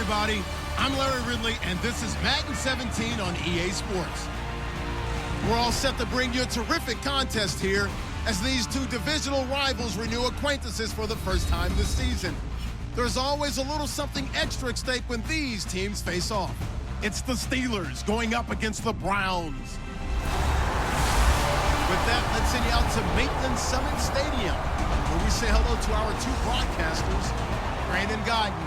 everybody. I'm Larry Ridley, and this is Madden 17 on EA Sports. We're all set to bring you a terrific contest here as these two divisional rivals renew acquaintances for the first time this season. There's always a little something extra at stake when these teams face off. It's the Steelers going up against the Browns. With that, let's send you out to Maitland Summit Stadium, where we say hello to our two broadcasters, Brandon Godden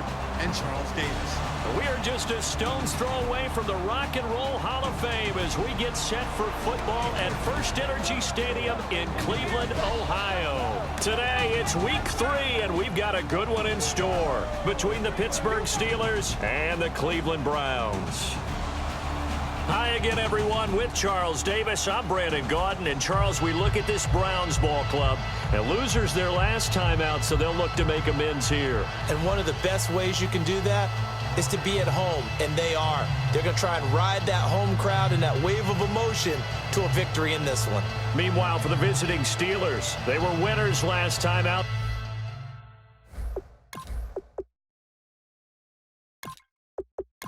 and Charles Davis. We are just a stone's throw away from the Rock and Roll Hall of Fame as we get set for football at First Energy Stadium in Cleveland, Ohio. Today, it's week 3, and we've got a good one in store between the Pittsburgh Steelers and the Cleveland Browns. Hi again, everyone. With Charles Davis, I'm Brandon Gaudin. And, Charles, we look at this Browns ball club. And losers their last time out, so they'll look to make amends here. And one of the best ways you can do that is to be at home, and they are. They're going to try and ride that home crowd and that wave of emotion to a victory in this one. Meanwhile, for the visiting Steelers, they were winners last time out.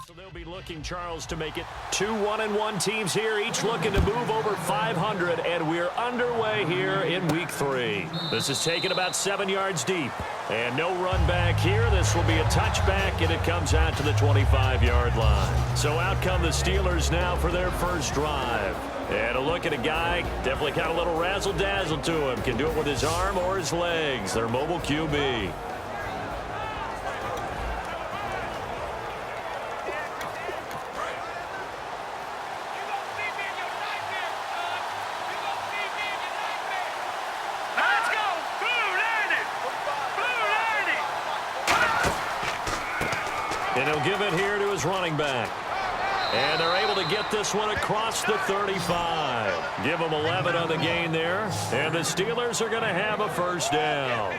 So they'll be looking, Charles, to make it 2 1-1 teams here, each looking to move over 500, and we're underway here in week 3. This is taken about 7 yards deep, and no run back here. This will be a touchback, and it comes out to the 25-yard line. So out come the Steelers now for their first drive. And a look at a guy, definitely got a little razzle-dazzle to him. Can do it with his arm or his legs. Their mobile QB. And he'll give it here to his running back. And they're able to get this one across the 35. Give them 11 on the gain there. And the Steelers are going to have a first down.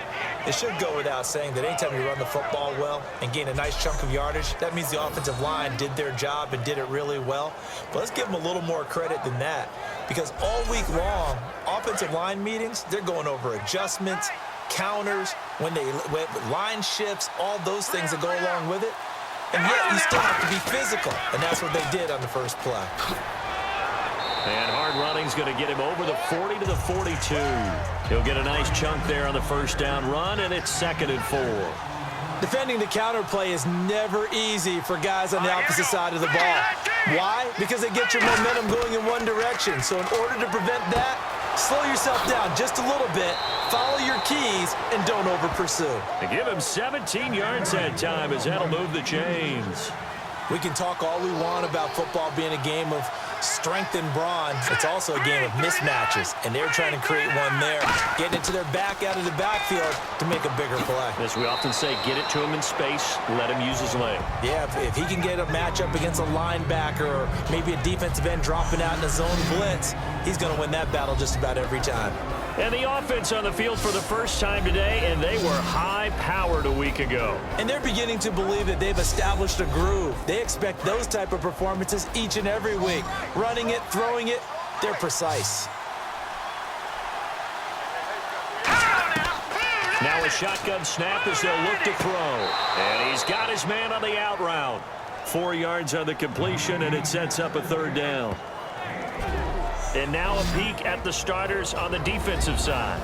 It should go without saying that anytime you run the football well and gain a nice chunk of yardage, that means the offensive line did their job and did it really well. But let's give them a little more credit than that, because all week long, offensive line meetings, they're going over adjustments, counters, when line shifts, all those things that go along with it. And yet you still have to be physical, and that's what they did on the first play. And hard running's going to get him over the 40 to the 42. He'll get a nice chunk there on the first down run, and it's 2nd and 4. Defending the counter play is never easy for guys on the opposite side of the ball. Why? Because they get your momentum going in one direction. So in order to prevent that, slow yourself down just a little bit, follow your keys, and don't over-pursue. And give him 17 yards that time as that'll move the chains. We can talk all we want about football being a game of strength and brawn. It's also a game of mismatches, and they're trying to create one there, getting it to their back out of the backfield to make a bigger play. As we often say, get it to him in space, let him use his leg. Yeah, if he can get a matchup against a linebacker or maybe a defensive end dropping out in a zone blitz, he's going to win that battle just about every time. And the offense on the field for the first time today, and they were high-powered a week ago. And they're beginning to believe that they've established a groove. They expect those type of performances each and every week. Running it, throwing it, they're precise. Now a shotgun snap as they'll look to throw. And he's got his man on the out route. 4 yards on the completion, and it sets up a 3rd down. And now a peek at the starters on the defensive side.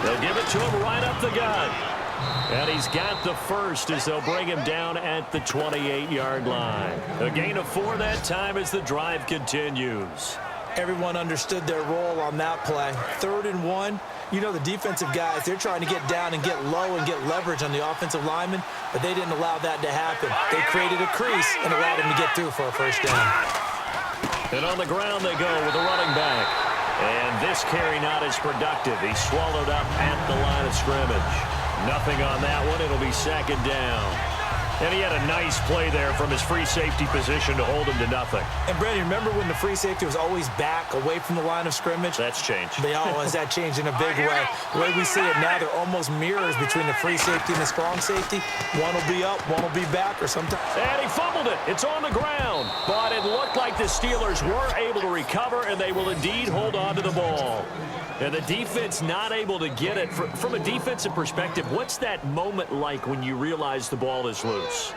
They'll give it to him right up the gut. And he's got the first as they'll bring him down at the 28-yard line. A gain of 4 that time as the drive continues. Everyone understood their role on that play. 3rd and 1. You know, the defensive guys, they're trying to get down and get low and get leverage on the offensive lineman, but they didn't allow that to happen. They created a crease and allowed him to get through for a first down. And on the ground they go with the running back. And this carry not as productive. He's swallowed up at the line of scrimmage. Nothing on that one. It'll be 2nd down. And he had a nice play there from his free safety position to hold him to nothing. And, Brandon, remember when the free safety was always back away from the line of scrimmage? That's changed. They always that changed in a big way. The way we see it now, they're almost mirrors between the free safety and the strong safety. One will be up, one will be back, or sometimes. And he fumbled it. It's on the ground. But it looked like the Steelers were able to recover, and they will indeed hold on to the ball. And the defense not able to get it. From a defensive perspective, what's that moment like when you realize the ball is loose?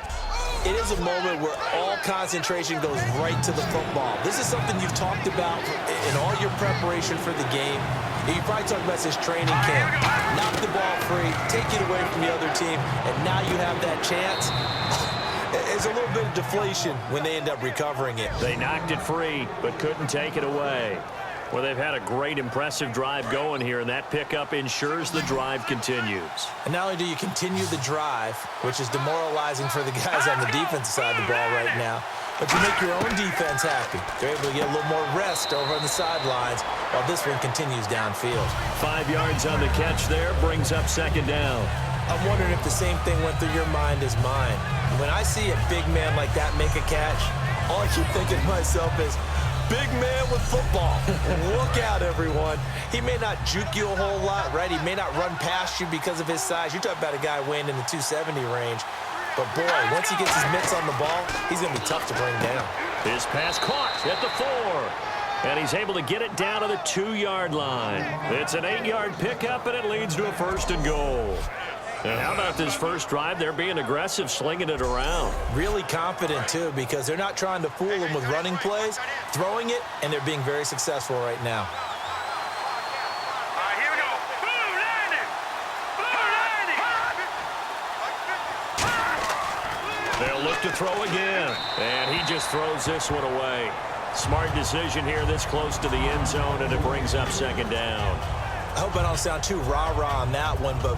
It is a moment where all concentration goes right to the football. This is something you've talked about in all your preparation for the game. You probably talked about this training camp. Knock the ball free, take it away from the other team, and now you have that chance. It's a little bit of deflation when they end up recovering it. They knocked it free, but couldn't take it away. Well, they've had a great, impressive drive going here, and that pickup ensures the drive continues. And not only do you continue the drive, which is demoralizing for the guys on the defensive side of the ball right now, but you make your own defense happy. They're able to get a little more rest over on the sidelines while this one continues downfield. 5 yards on the catch there, brings up second down. I'm wondering if the same thing went through your mind as mine. When I see a big man like that make a catch, all I keep thinking to myself is, big man with football. Look out, everyone. He may not juke you a whole lot, right? He may not run past you because of his size. You're talking about a guy weighing in the 270 range. But, boy, once he gets his mitts on the ball, he's going to be tough to bring down. His pass caught at the 4. And he's able to get it down to the 2-yard line. It's an 8-yard pickup, and it leads to a 1st and goal. And how about this first drive? They're being aggressive, slinging it around. Really confident, too, because they're not trying to fool them with running plays, throwing it, and they're being very successful right now. Here we go. Blue landing. Blue landing. They'll look to throw again. And he just throws this one away. Smart decision here this close to the end zone, and it brings up second down. I hope I don't sound too rah-rah on that one, but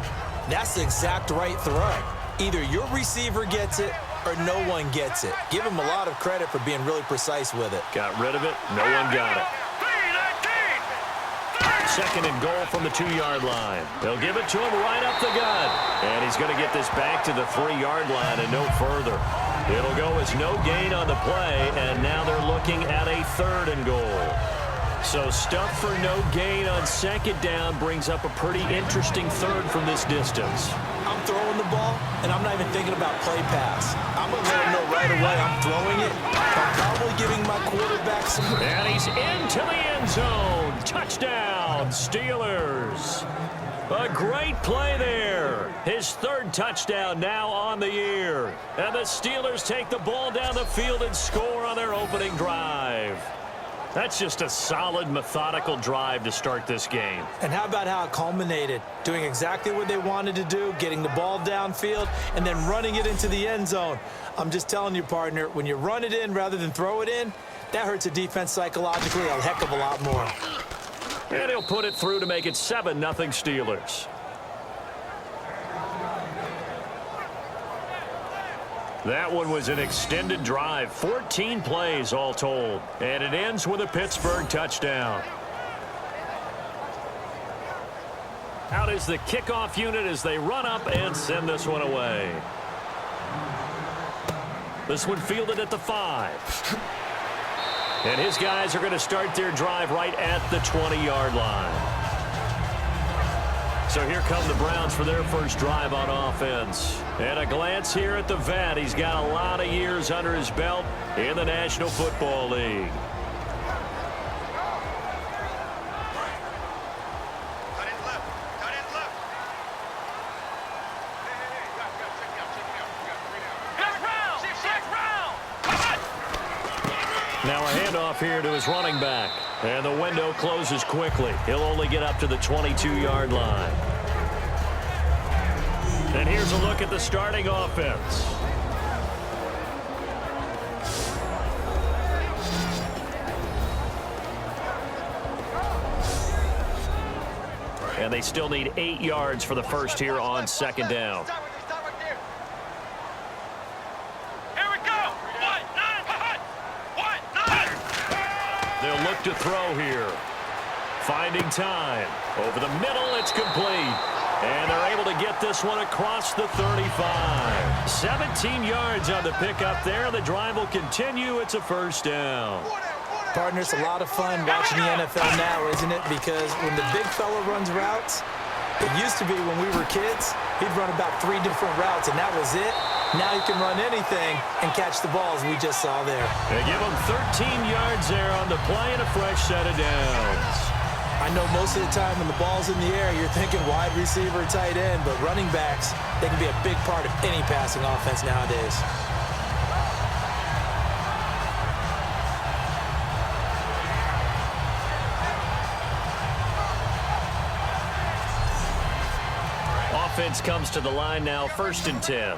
that's the exact right throw. Either your receiver gets it or no one gets it. Give him a lot of credit for being really precise with it. Got rid of it. No one got it. 2nd and goal from the 2-yard line. They'll give it to him right up the gut. And he's going to get this back to the 3-yard line and no further. It'll go as no gain on the play, and now they're looking at a 3rd and goal. So stuff for no gain on second down brings up a pretty interesting 3rd from this distance. I'm throwing the ball, and I'm not even thinking about play pass. I'm going to let him know right away I'm throwing it. I'm probably giving my quarterback some... And he's into the end zone. Touchdown, Steelers. A great play there. His 3rd touchdown now on the year. And the Steelers take the ball down the field and score on their opening drive. That's just a solid, methodical drive to start this game. And how about how it culminated? Doing exactly what they wanted to do, getting the ball downfield, and then running it into the end zone. I'm just telling you, partner, when you run it in rather than throw it in, that hurts a defense psychologically a heck of a lot more. And he'll put it through to make it 7-0 Steelers. That one was an extended drive, 14 plays all told, and it ends with a Pittsburgh touchdown. Out is the kickoff unit as they run up and send this one away. This one fielded at the 5. And his guys are going to start their drive right at the 20-yard line. So here come the Browns for their first drive on offense. And a glance here at the vet. He's got a lot of years under his belt in the National Football League. Now a handoff here to his running back. And the window closes quickly. He'll only get up to the 22-yard line. And here's a look at the starting offense. And they still need 8 yards for the first here on second down. They'll look to throw here. Finding time. Over the middle, it's complete. And they're able to get this one across the 35. 17 yards on the pickup there. The drive will continue. It's a first down. Partner, it's a lot of fun watching the NFL now, isn't it? Because when the big fella runs routes, it used to be when we were kids, he'd run about 3 different routes, and that was it. Now he can run anything and catch the balls we just saw there. They give him 13 yards there on the play and a fresh set of downs. I know most of the time when the ball's in the air, you're thinking wide receiver, tight end, but running backs, they can be a big part of any passing offense nowadays. Offense comes to the line now, 1st and 10.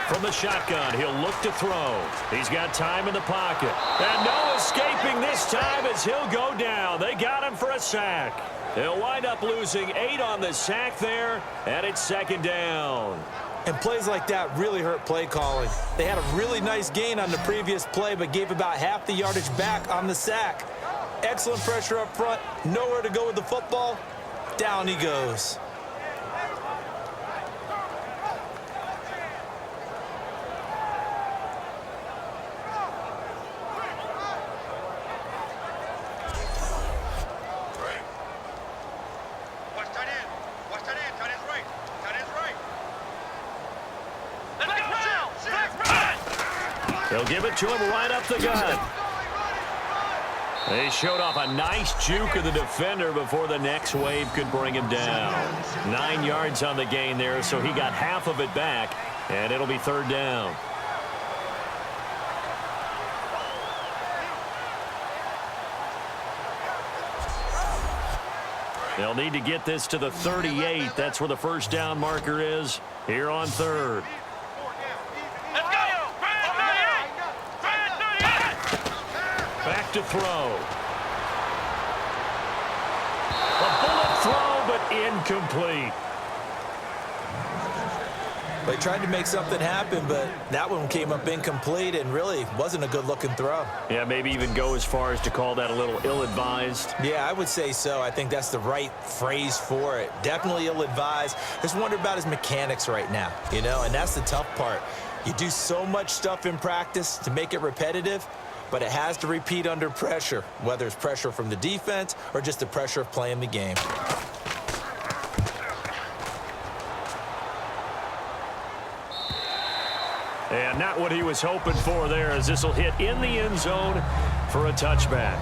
From the shotgun, he'll look to throw. He's got time in the pocket. And no escaping this time as he'll go down. They got him for a sack. They'll wind up losing 8 on the sack there, and it's 2nd down. And plays like that really hurt play calling. They had a really nice gain on the previous play, but gave about half the yardage back on the sack. Excellent pressure up front. Nowhere to go with the football. Down he goes. They'll give it to him right up the gut. They showed off a nice juke of the defender before the next wave could bring him down. 9 yards on the gain there, so he got half of it back, and it'll be 3rd down. They'll need to get this to the 38. That's where the first down marker is here on 3rd. Back to throw. A bullet throw, but incomplete. They tried to make something happen, but that one came up incomplete and really wasn't a good-looking throw. Yeah, maybe even go as far as to call that a little ill-advised. Yeah, I would say so. I think that's the right phrase for it. Definitely ill-advised. Just wonder about his mechanics right now, you know, and that's the tough part. You do so much stuff in practice to make it repetitive, but it has to repeat under pressure, whether it's pressure from the defense or just the pressure of playing the game. And not what he was hoping for there, as this will hit in the end zone for a touchback.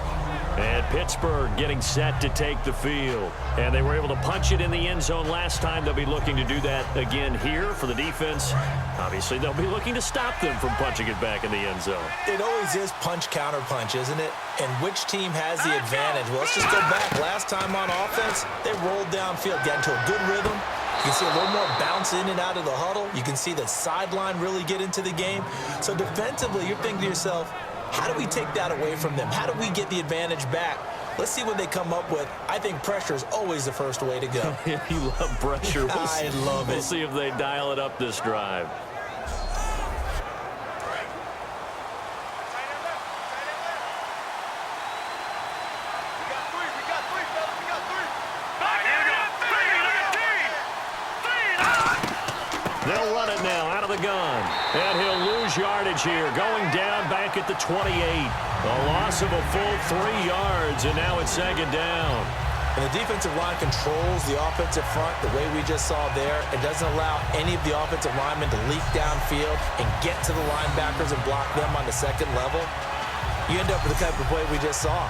And Pittsburgh getting set to take the field. And they were able to punch it in the end zone last time. They'll be looking to do that again here for the defense. Obviously, they'll be looking to stop them from punching it back in the end zone. It always is punch-counter-punch, isn't it? And which team has the advantage? Well, let's just go back. Last time on offense, they rolled downfield, got into a good rhythm. You can see a little more bounce in and out of the huddle. You can see the sideline really get into the game. So defensively, you're thinking to yourself, how do we take that away from them? How do we get the advantage back? Let's see what they come up with. I think pressure is always the first way to go. You love pressure. I love it. We'll see if they dial it up this drive. They'll run it now out of the gun. And he'll lose yardage here. Going down back at the 28. A loss of a full 3 yards, and now it's 2nd down. And the defensive line controls the offensive front the way we just saw there. It doesn't allow any of the offensive linemen to leak downfield and get to the linebackers and block them on the second level. You end up with the type of play we just saw.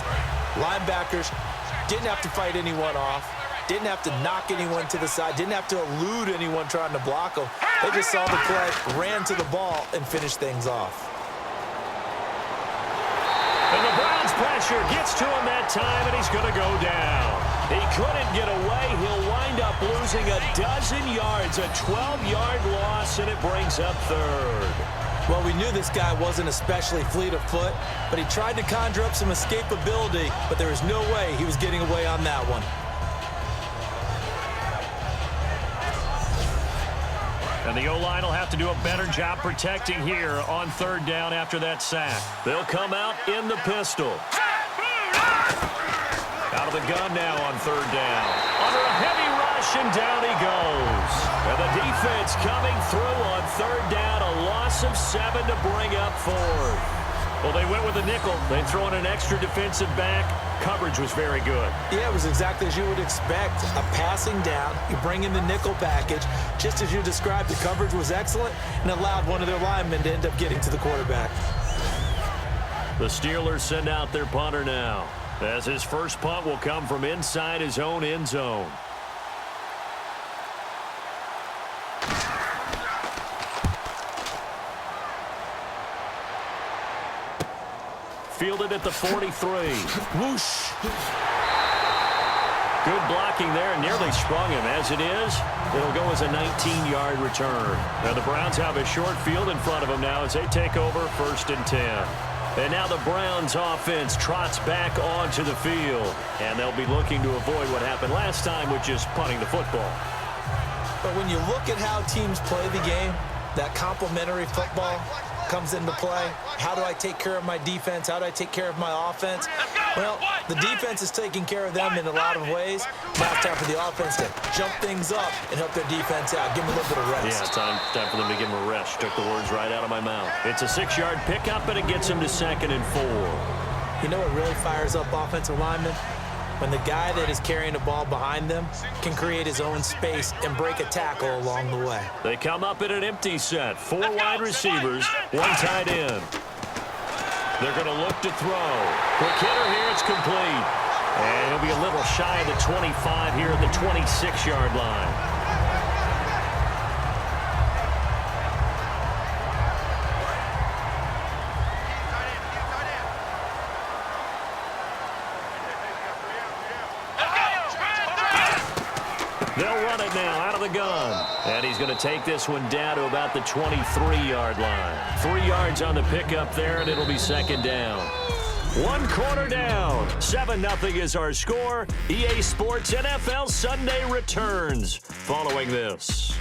Linebackers didn't have to fight anyone off. Didn't have to knock anyone to the side. Didn't have to elude anyone trying to block them. They just saw the play, ran to the ball, and finished things off. And the Browns pressure gets to him that time, and he's going to go down. He couldn't get away. He'll wind up losing a dozen yards, a 12-yard loss, and it brings up 3rd. Well, we knew this guy wasn't especially fleet of foot, but he tried to conjure up some escapability, but there was no way he was getting away on that one. And the O-line will have to do a better job protecting here on third down after that sack. They'll come out in the pistol. Out of the gun now on third down. Under a heavy rush, and down he goes. And the defense coming through on third down. A loss of 7 to bring up fourth. Well, they went with a nickel. They throw in an extra defensive back. Coverage was very good. Yeah, it was exactly as you would expect. A passing down. You bring in the nickel package. Just as you described, the coverage was excellent and allowed one of their linemen to end up getting to the quarterback. The Steelers send out their punter now, as his first punt will come from inside his own end zone. Fielded at the 43. Whoosh. Good blocking there, and nearly sprung him. As it is, it'll go as a 19-yard return. Now the Browns have a short field in front of them now as they take over 1st and 10. And now the Browns offense trots back onto the field. And they'll be looking to avoid what happened last time with just punting the football. But when you look at how teams play the game, that complementary football comes into play. How do I take care of my defense? How do I take care of my offense? Well, the defense is taking care of them in a lot of ways. Now it's time for the offense to jump things up and help their defense out. Give them a little bit of rest. Yeah, time for them to give them a rest. Took the words right out of my mouth. It's a 6-yard pickup, and it gets them to 2nd and 4. You know what really fires up offensive linemen? When the guy that is carrying the ball behind them can create his own space and break a tackle along the way. They come up in an empty set. 4 wide receivers, 1 tight end. They're going to look to throw. Quick hitter here, it's complete. And he'll be a little shy of the 25 here at the 26-yard line. They'll run it now out of the gun. And he's going to take this one down to about the 23-yard line. 3 yards on the pickup there, and it'll be 2nd down. 1 quarter down. 7-0 is our score. EA Sports NFL Sunday returns following this.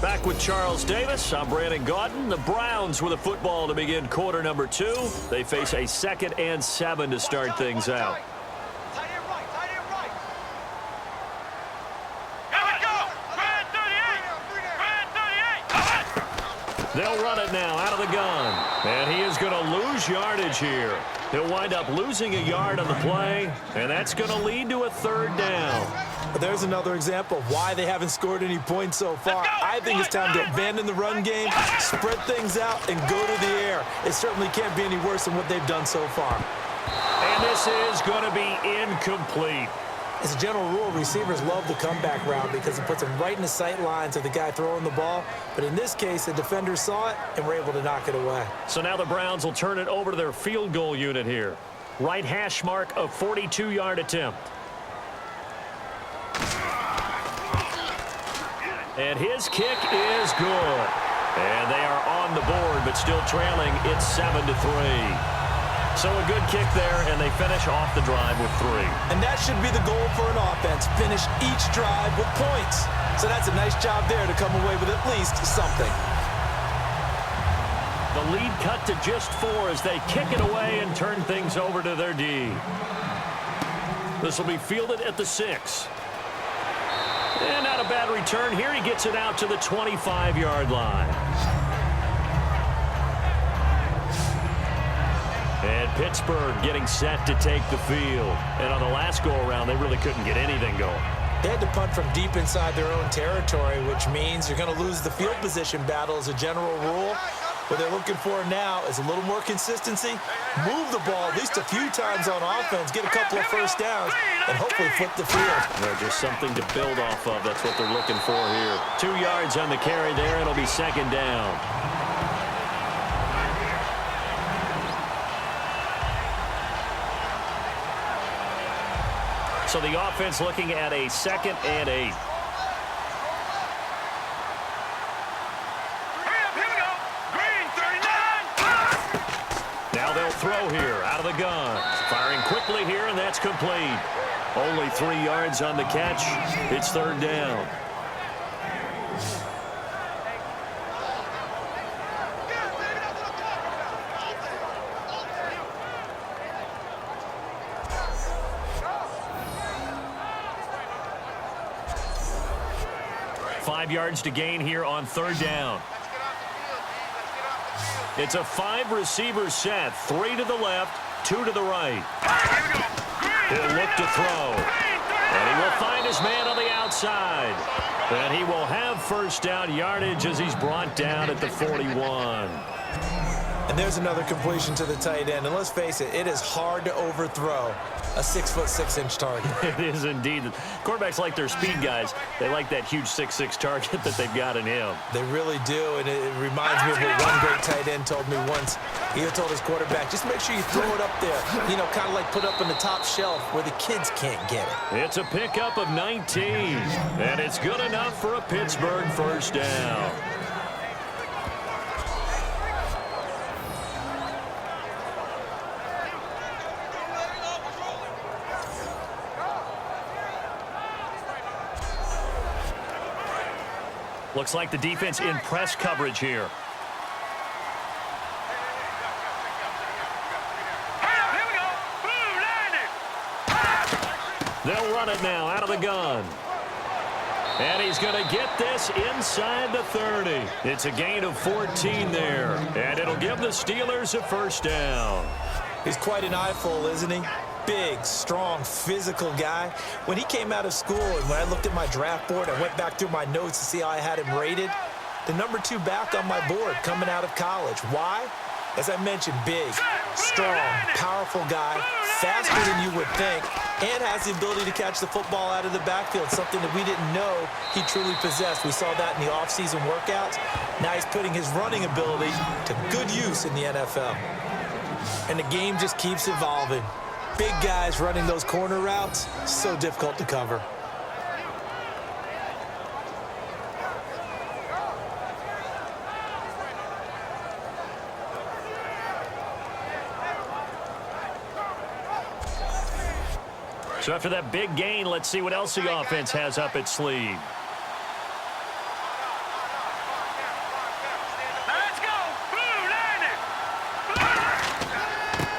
Back with Charles Davis. I'm Brandon Gaudin. The Browns with a football to begin quarter number 2. They face a 2nd and 7 to start things out. They'll run it now out of the gun. And he is going to lose yardage here. He'll wind up losing a yard on the play, and that's going to lead to a 3rd down. But there's another example of why they haven't scored any points so far. I think it's time to abandon the run game, spread things out, and go to the air. It certainly can't be any worse than what they've done so far. And this is going to be incomplete. As a general rule, receivers love the comeback route because it puts them right in the sight lines of the guy throwing the ball. But in this case, the defenders saw it and were able to knock it away. So now the Browns will turn it over to their field goal unit here. Right hash mark of 42-yard attempt. And his kick is good. And they are on the board, but still trailing. It's 7-3. So a good kick there, and they finish off the drive with 3. And that should be the goal for an offense, finish each drive with points. So that's a nice job there to come away with at least something. The lead cut to just 4 as they kick it away and turn things over to their D. This will be fielded at the 6. And not a bad return here. He gets it out to the 25-yard line. And Pittsburgh getting set to take the field. And on the last go-around, they really couldn't get anything going. They had to punt from deep inside their own territory, which means you're going to lose the field position battle as a general rule. What they're looking for now is a little more consistency, move the ball at least a few times on offense, get a couple of first downs, and hopefully flip the field. Well, just something to build off of. That's what they're looking for here. 2 yards on the carry there. It'll be 2nd down. So the offense looking at a 2nd and 8. Here we go. Green 39. Now they'll throw here out of the gun. Firing quickly here, and that's complete. Only 3 yards on the catch. It's third down. Five yards to gain here on third down. It's a 5-receiver set. 3 to the left, 2 to the right. He'll look to throw. And he will find his man on the outside. And he will have first down yardage as he's brought down at the 41. And there's another completion to the tight end. And let's face it, it is hard to overthrow a 6'6" target. It is indeed. Quarterbacks like their speed guys. They like that huge 6'6" target that they've got in him. They really do, and it reminds me of what one great tight end told me once. He told his quarterback, just make sure you throw it up there. You know, kind of like put up on the top shelf where the kids can't get it. It's a pickup of 19, and it's good enough for a Pittsburgh first down. Looks like the defense in press coverage here. They'll run it now out of the gun. And he's going to get this inside the 30. It's a gain of 14 there. And it'll give the Steelers a first down. He's quite an eyeful, isn't he? Big, strong, physical guy. When he came out of school and when I looked at my draft board, I went back through my notes to see how I had him rated. The number 2 back on my board coming out of college. Why? As I mentioned, big, strong, powerful guy, faster than you would think, and has the ability to catch the football out of the backfield, something that we didn't know he truly possessed. We saw that in the offseason workouts. Now he's putting his running ability to good use in the NFL. And the game just keeps evolving. Big guys running those corner routes, so difficult to cover. So after that big gain, let's see what else the offense has up its sleeve.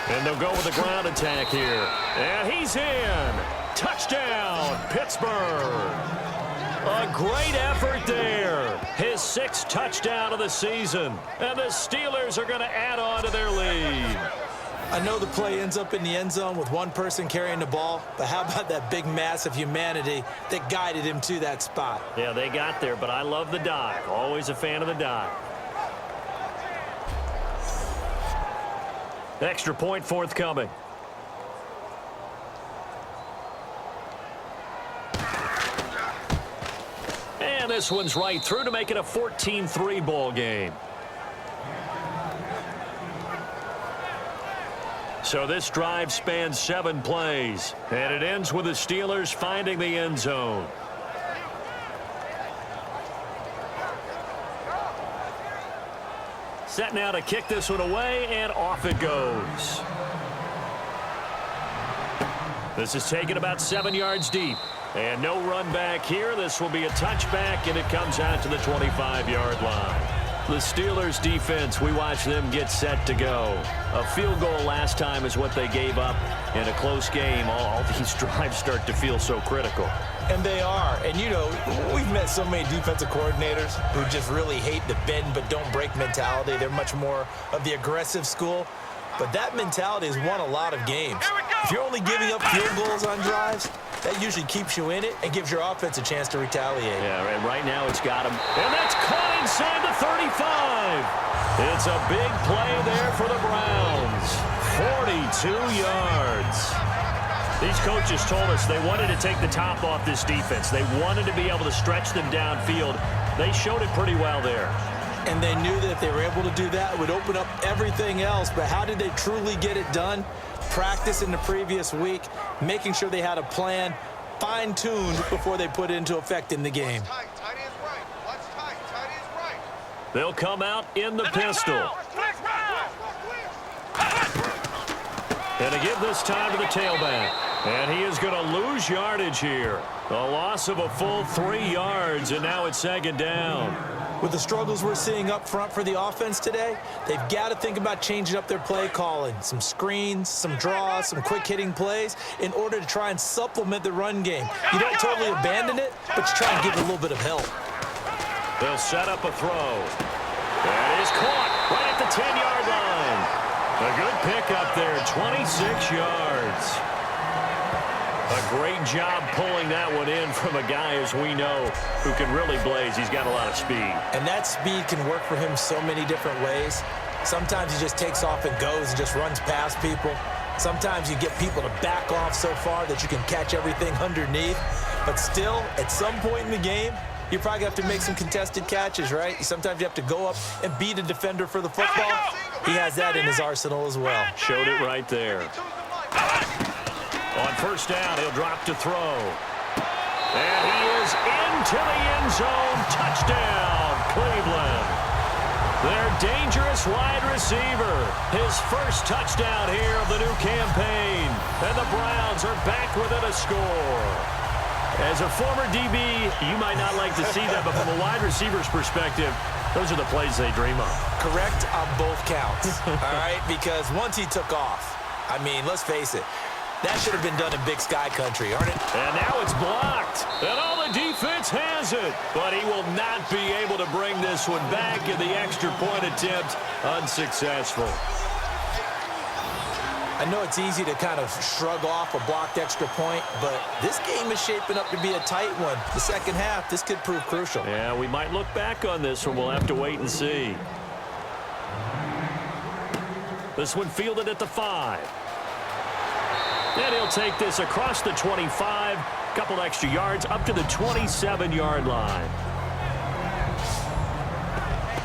And they'll go with the ground attack here. And he's in. Touchdown, Pittsburgh. A great effort there. His 6th touchdown of the season. And the Steelers are going to add on to their lead. I know the play ends up in the end zone with one person carrying the ball, but how about that big mass of humanity that guided him to that spot? Yeah, they got there, but I love the dive. Always a fan of the dive. Extra point forthcoming. And this one's right through to make it a 14-3 ball game. So this drive spans 7 plays, and it ends with the Steelers finding the end zone. Set now to kick this one away, and off it goes. This is taken about 7 yards deep. And no run back here. This will be a touchback, and it comes out to the 25-yard line. The Steelers defense, we watch them get set to go. A field goal last time is what they gave up. In a close game, all these drives start to feel so critical. And they are. And, you know, we've met so many defensive coordinators who just really hate the bend but don't break mentality. They're much more of the aggressive school. But that mentality has won a lot of games. If you're only giving up field goals on drives, that usually keeps you in it and gives your offense a chance to retaliate. Yeah, and right now it's got him. And that's caught inside the 35. It's a big play there for the Browns. 42 yards. These coaches told us they wanted to take the top off this defense. They wanted to be able to stretch them downfield. They showed it pretty well there. And they knew that if they were able to do that, it would open up everything else. But how did they truly get it done? Practice in the previous week, making sure they had a plan, fine-tuned before they put it into effect in the game. They'll come out in the pistol. And to give this time to the tailback. And he is going to lose yardage here. A loss of a full 3 yards, and now it's second down. With the struggles we're seeing up front for the offense today, they've got to think about changing up their play calling. Some screens, some draws, some quick-hitting plays in order to try and supplement the run game. You don't totally abandon it, but you try and give it a little bit of help. They'll set up a throw. That is caught right at the 10-yard line. A good pickup there, 26 yards. A great job pulling that one in from a guy, as we know, who can really blaze. He's got a lot of speed. And that speed can work for him so many different ways. Sometimes he just takes off and goes and just runs past people. Sometimes you get people to back off so far that you can catch everything underneath. But still, at some point in the game, you probably have to make some contested catches, right? Sometimes you have to go up and beat a defender for the football. He has that in his arsenal as well. Showed it right there. On first down, he'll drop to throw. And he is into the end zone. Touchdown, Cleveland. Their dangerous wide receiver. His first touchdown here of the new campaign. And the Browns are back within a score. As a former DB, you might not like to see that, but from a wide receiver's perspective, those are the plays they dream of. Correct on both counts, all right? Because once he took off, I mean, let's face it, that should have been done in Big Sky country, aren't it? And now it's blocked. And all the defense has it. But he will not be able to bring this one back, in the extra point attempt unsuccessful. I know it's easy to kind of shrug off a blocked extra point, but this game is shaping up to be a tight one. The second half, this could prove crucial. Yeah, we might look back on this one. We'll have to wait and see. This one fielded at the 5. And he'll take this across the 25, a couple extra yards, up to the 27-yard line.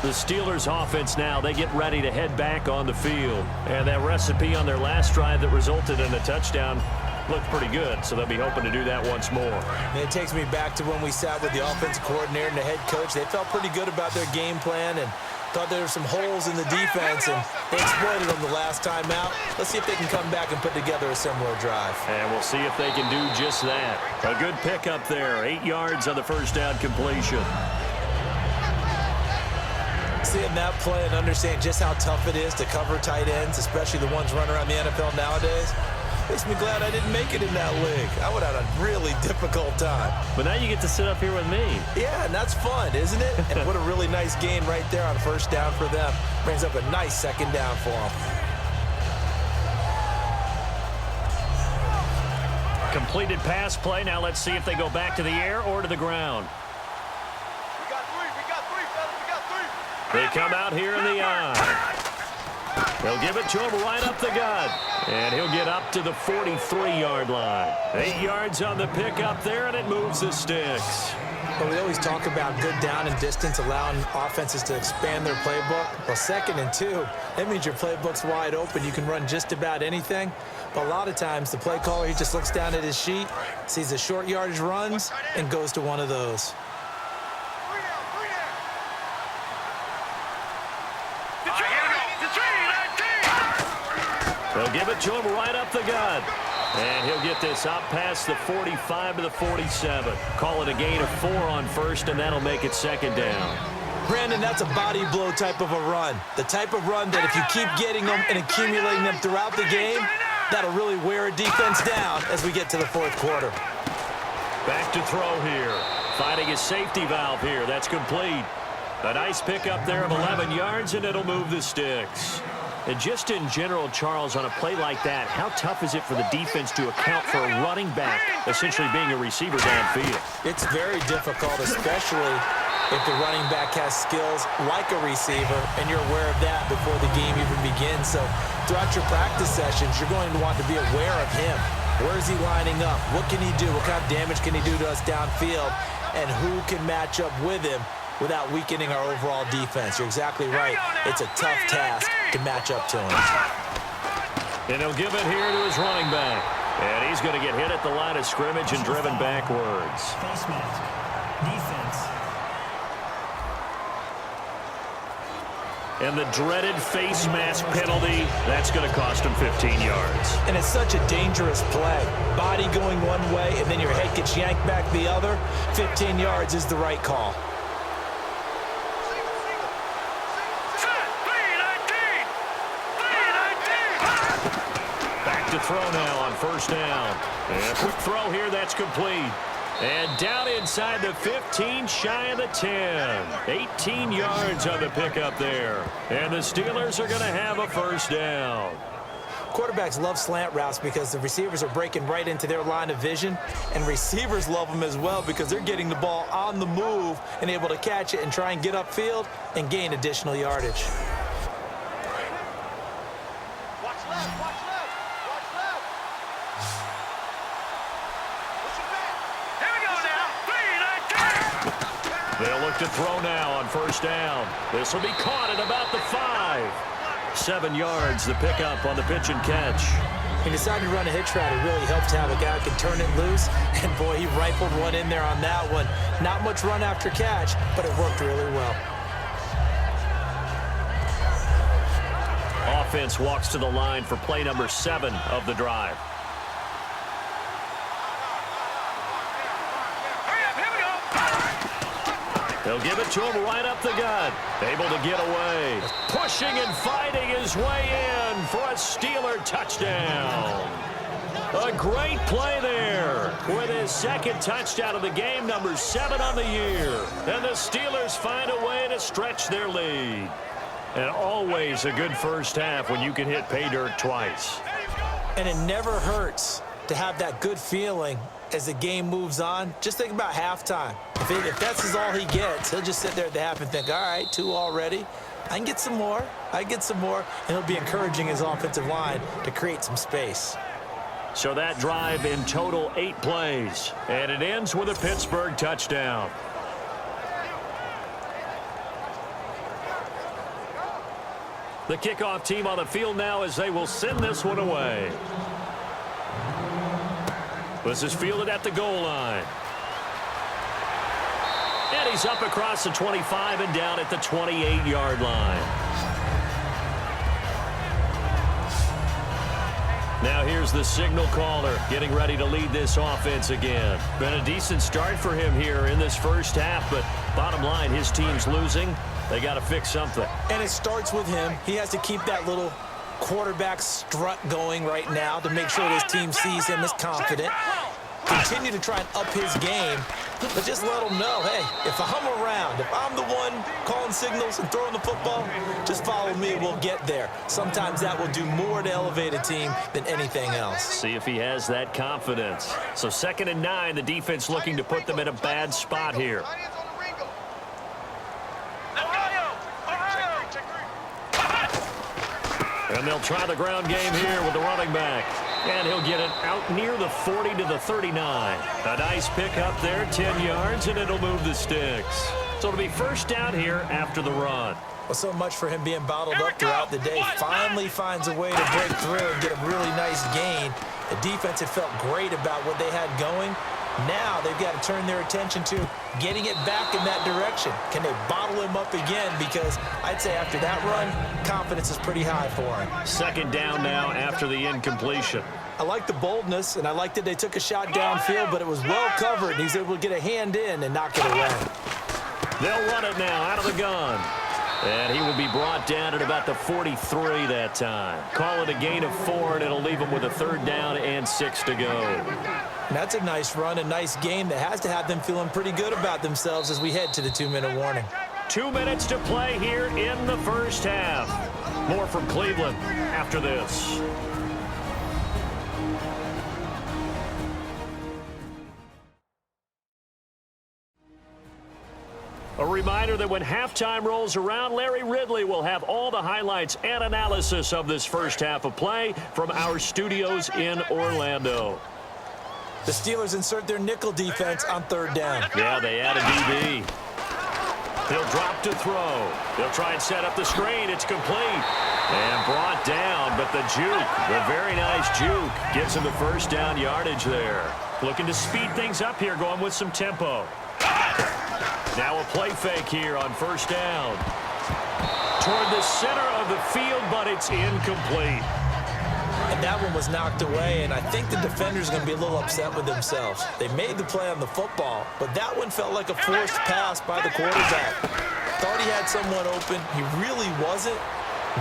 The Steelers offense now, they get ready to head back on the field. And that recipe on their last drive that resulted in a touchdown looked pretty good, so they'll be hoping to do that once more. And it takes me back to when we sat with the offensive coordinator and the head coach. They felt pretty good about their game plan and thought there were some holes in the defense, and they exploited them the last time out. Let's see if they can come back and put together a similar drive. And we'll see if they can do just that. A good pickup there, 8 yards on the first down completion. Seeing that play and understand just how tough it is to cover tight ends, especially the ones running around the NFL nowadays, makes me glad I didn't make it in that league. I would have had a really difficult time. But now you get to sit up here with me. Yeah, and that's fun, isn't it? And what a really nice gain right there on first down for them. Brings up a nice second down for them. Completed pass play. Now let's see if they go back to the air or to the ground. We got three, fellas, we got three. They come out here in the eye. They'll give it to him right up the gut. And he'll get up to the 43-yard line. 8 yards on the pickup there, and it moves the sticks. But we always talk about good down and distance, allowing offenses to expand their playbook. Well, 2nd and 2, that means your playbook's wide open. You can run just about anything. But a lot of times, the play caller, he just looks down at his sheet, sees the short yardage runs, and goes to one of those. They'll give it to him right up the gut. And he'll get this out past the 45 to the 47. Call it a gain of 4 on first, and that'll make it second down. Brandon, that's a body blow type of a run. The type of run that if you keep getting them and accumulating them throughout the game, that'll really wear a defense down as we get to the 4th quarter. Back to throw here. Finding his safety valve here. That's complete. A nice pickup there of 11 yards, and it'll move the sticks. And just in general, Charles, on a play like that, how tough is it for the defense to account for a running back essentially being a receiver downfield? It's very difficult, especially if the running back has skills like a receiver, and you're aware of that before the game even begins. So throughout your practice sessions, you're going to want to be aware of him. Where is he lining up? What can he do? What kind of damage can he do to us downfield? And who can match up with him without weakening our overall defense? You're exactly right. It's a tough task to match up to him. And he'll give it here to his running back. And he's going to get hit at the line of scrimmage and driven backwards. Face mask. Defense. And the dreaded face mask penalty, that's going to cost him 15 yards. And it's such a dangerous play. Body going one way, and then your head gets yanked back the other. 15 yards is the right call. Back to throw now on first down. And a quick throw here, that's complete. And down inside the 15, shy of the 10. 18 yards on the pickup there. And the Steelers are going to have a first down. Quarterbacks love slant routes because the receivers are breaking right into their line of vision, and receivers love them as well because they're getting the ball on the move and able to catch it and try and get upfield and gain additional yardage. Watch left, watch left, watch left. What's your back? Here we go now. 3-19. They'll look to throw now on first down. This will be caught at about the 5. 7 yards, the pickup on the pitch and catch. He decided to run a hitch route. It really helped to have a guy who can turn it loose. And, boy, he rifled one in there on that one. Not much run after catch, but it worked really well. Offense walks to the line for play number 7 of the drive. They'll give it to him right up the gut. Able to get away. Pushing and fighting his way in for a Steeler touchdown. A great play there with his second touchdown of the game, number 7 on the year. And the Steelers find a way to stretch their lead. And always a good first half when you can hit pay dirt twice. And it never hurts to have that good feeling as the game moves on. Just think about halftime. If that's all he gets, he'll just sit there at the half and think, all right, 2 already. I can get some more. I can get some more. And he'll be encouraging his offensive line to create some space. So that drive in total 8 plays. And it ends with a Pittsburgh touchdown. The kickoff team on the field now as they will send this one away. This is fielded at the goal line. And he's up across the 25 and down at the 28-yard line. Now here's the signal caller getting ready to lead this offense again. Been a decent start for him here in this first half, but bottom line, his team's losing. They got to fix something. And it starts with him. He has to keep that little quarterback strut going right now to make sure his team sees him as confident. Continue to try and up his game, but just let him know, hey, if I'm around, if I'm the one calling signals and throwing the football, just follow me, we'll get there. Sometimes that will do more to elevate a team than anything else. See if he has that confidence. So 2nd and 9, the defense looking to put them in a bad spot here. And they'll try the ground game here with the running back. And he'll get it out near the 40 to the 39. A nice pick up there, 10 yards, and it'll move the sticks. So it'll be first down here after the run. Well, so much for him being bottled up throughout the day. Finally finds a way to break through and get a really nice gain. The defense had felt great about what they had going. Now they've got to turn their attention to getting it back in that direction. Can they bottle him up again? Because I'd say after that run, confidence is pretty high for him. 2nd down now after the incompletion. I like the boldness, and I like that they took a shot downfield, but it was well covered, and he's able to get a hand in and knock it away. They'll run it now out of the gun. And he will be brought down at about the 43 that time. Call it a gain of 4, and it'll leave him with a 3rd down and 6 to go. And that's a nice run, a nice game that has to have them feeling pretty good about themselves as we head to the 2-minute warning. 2 minutes to play here in the first half. More from Cleveland after this. A reminder that when halftime rolls around, Larry Ridley will have all the highlights and analysis of this first half of play from our studios in Orlando. The Steelers insert their nickel defense on 3rd down. Yeah, they add a DB. He'll drop to throw. They'll try and set up the screen. It's complete. And brought down, but the juke, the very nice juke, gives him the first down yardage there. Looking to speed things up here, going with some tempo. Now a play fake here on 1st down. toward the center of the field, but it's incomplete. And that one was knocked away, and I think the defender's going to be a little upset with themselves. They made the play on the football, but that one felt like a forced pass by the quarterback. Thought he had someone open. He really wasn't.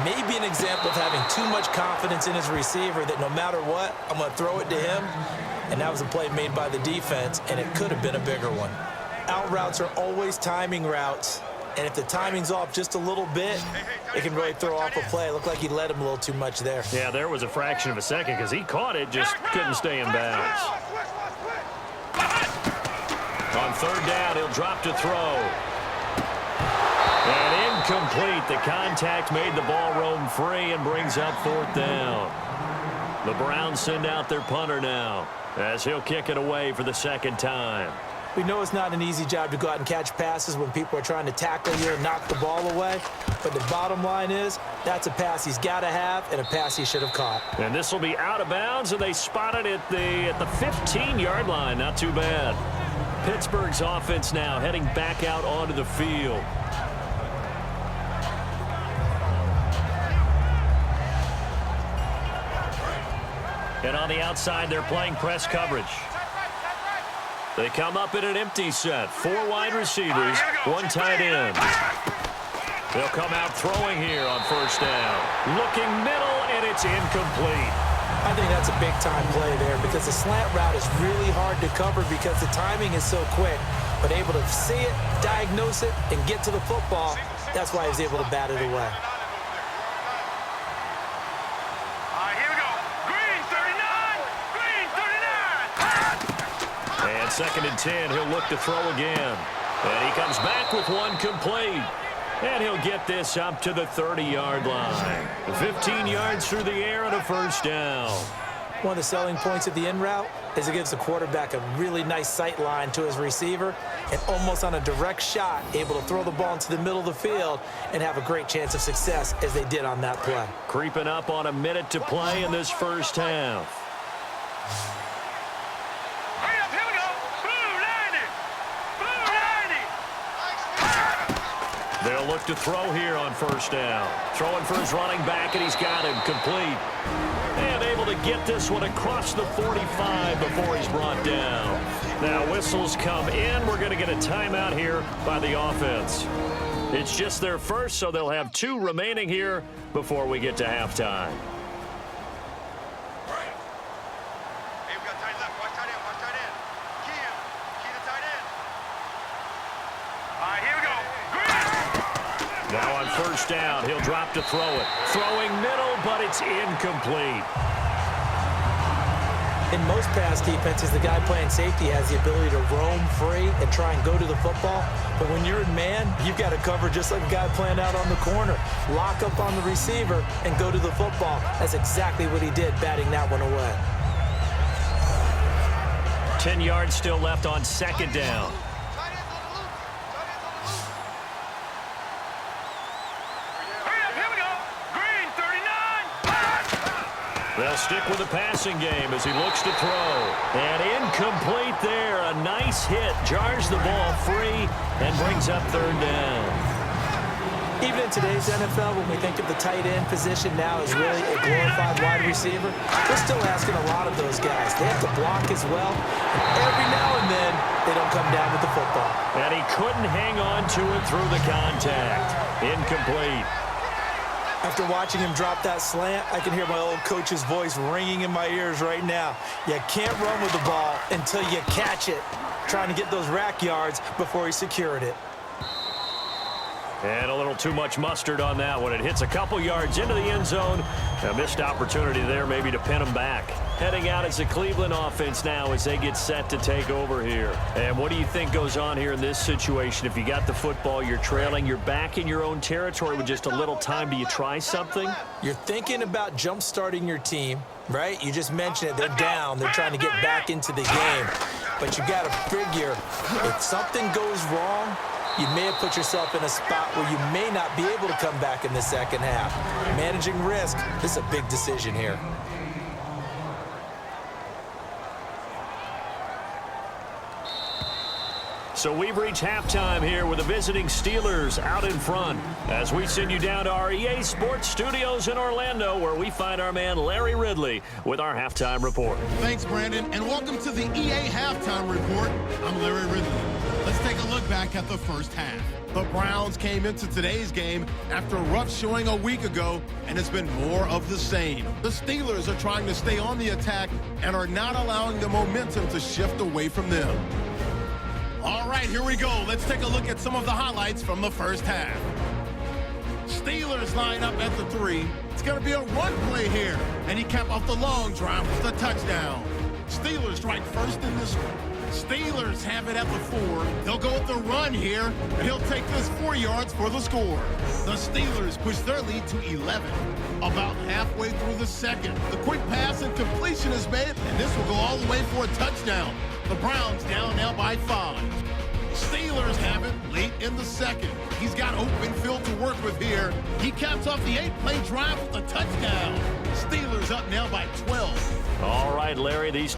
Maybe an example of having too much confidence in his receiver that no matter what, I'm going to throw it to him. And that was a play made by the defense, and it could have been a bigger one. Out routes are always timing routes. And if the timing's off just a little bit, it can really throw off a play. It looked like he led him a little too much there. Yeah, there was a fraction of a second because he caught it, just couldn't stay in bounds. On third down, he'll drop to throw. And incomplete. The contact made the ball roam free and brings up fourth down. The Browns send out their punter now as he'll kick it away for the second time. We know it's not an easy job to go out and catch passes when people are trying to tackle you and knock the ball away. But the bottom line is, that's a pass he's got to have and a pass he should have caught. And this will be out of bounds, and they spot it at the 15-yard line. Not too bad. Pittsburgh's offense now heading back out onto the field. And on the outside, they're playing press coverage. They come up in an empty set. 4 wide receivers, 1 tight end. They'll come out throwing here on first down. Looking middle, and it's incomplete. I think that's a big-time play there because the slant route is really hard to cover because the timing is so quick. But able to see it, diagnose it, and get to the football, that's why he was able to bat it away. And 2nd and 10, he'll look to throw again. And he comes back with one complete. And he'll get this up to the 30-yard line. 15 yards through the air and a first down. One of the selling points of the in route is it gives the quarterback a really nice sight line to his receiver and almost on a direct shot able to throw the ball into the middle of the field and have a great chance of success as they did on that play. Creeping up on a minute to play in this first half. They'll look to throw here on first down. Throwing for his running back, and he's got him complete. And able to get this one across the 45 before he's brought down. Now whistles come in. We're going to get a timeout here by the offense. It's just their first, so they'll have 2 remaining here before we get to halftime. Now on first down, he'll drop to throw it. Throwing middle, but it's incomplete. In most pass defenses, the guy playing safety has the ability to roam free and try and go to the football. But when you're in man, you've got to cover just like a guy playing out on the corner. Lock up on the receiver and go to the football. That's exactly what he did, batting that one away. 10 yards still left on second down. They'll stick with the passing game as he looks to throw. And incomplete there. A nice hit. Jars the ball free and brings up third down. Even in today's NFL, when we think of the tight end position now as really a glorified wide receiver, we're still asking a lot of those guys. They have to block as well. And every now and then, they don't come down with the football. And he couldn't hang on to it through the contact. Incomplete. After watching him drop that slant, I can hear my old coach's voice ringing in my ears right now. You can't run with the ball until you catch it. Trying to get those rack yards before he secured it. And a little too much mustard on that one. It hits a couple yards into the end zone. A missed opportunity there maybe to pin him back. Heading out as the Cleveland offense now as they get set to take over here. And what do you think goes on here in this situation? If you got the football, you're trailing, you're back in your own territory with just a little time. Do you try something? You're thinking about jump-starting your team, right? You just mentioned it. They're down. They're trying to get back into the game. But you got to figure if something goes wrong, you may have put yourself in a spot where you may not be able to come back in the second half. Managing risk, this is a big decision here. So we've reached halftime here with the visiting Steelers out in front as we send you down to our EA Sports Studios in Orlando, where we find our man Larry Ridley with our halftime report. Thanks, Brandon, and welcome to the EA Halftime Report. I'm Larry Ridley. Let's take a look back at the first half. The Browns came into today's game after a rough showing a week ago, and it's been more of the same. The Steelers are trying to stay on the attack and are not allowing the momentum to shift away from them. All right, here we go. Let's take a look at some of the highlights from the first half. Steelers line up at the 3. It's going to be a run play here, and he capped off the long drive with a touchdown. Steelers strike first in this one. Steelers have it at the 4. They'll go with the run here, and he'll take this 4 yards for the score. The Steelers push their lead to 11. About halfway through the second, the quick pass and completion is made, and this will go all the way for a touchdown. The Browns down now by 5. Steelers have it late in the second. He's got open field to work with here. He caps off the 8-play drive with a touchdown. Steelers up now by 12. All right, Larry, these